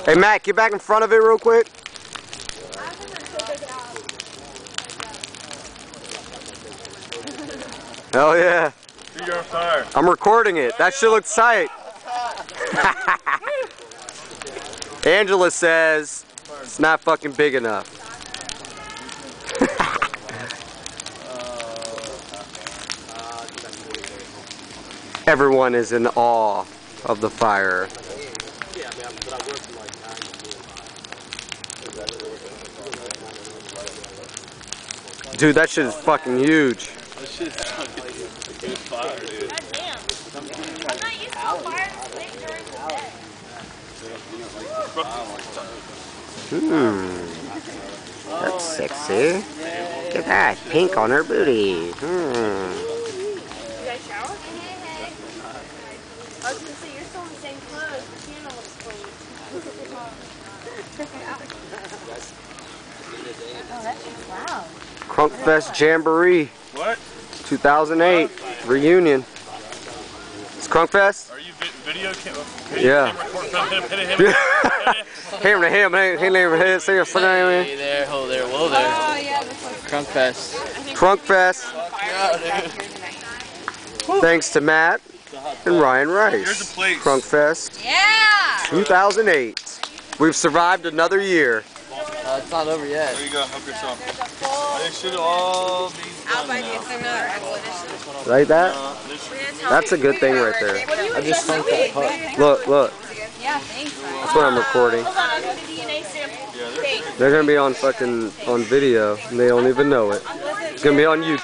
Hey Matt, get back in front of it real quick. Hell yeah. You're on fire. I'm recording it. That shit looks tight. Angela says it's not fucking big enough. Everyone is in awe of the fire. Dude, that shit is fucking huge. That shit is fucking good fire, dude. God damn. I'm not used to fire this big during the day. That's sexy. Look at that, pink on her booty. You guys shower? I was gonna say, you're still in the same clothes. The piano looks clean. Oh, that's just loud. Crunkfest Jamboree. What? 2008 reunion. It's Crunkfest? Are you video Yeah. Him to him, hey neighbor, hey, say your fucking name. Hey there, ho there, whoa there. Oh, yeah, that's like Crunkfest. Crunkfest. Thanks to Matt and Ryan Here's the Rice. place. Crunkfest yeah! 2008. We've survived another year. It's not over yet. There you go, help yourself. They should all be done now. Like that? This That's a good thing right there. I just funked that puck. Look, look. Yeah, thanks. That's what I'm recording. Hold on, I'll go to DNA sample. They're gonna be on fucking on video and they don't even know it. It's gonna be on YouTube.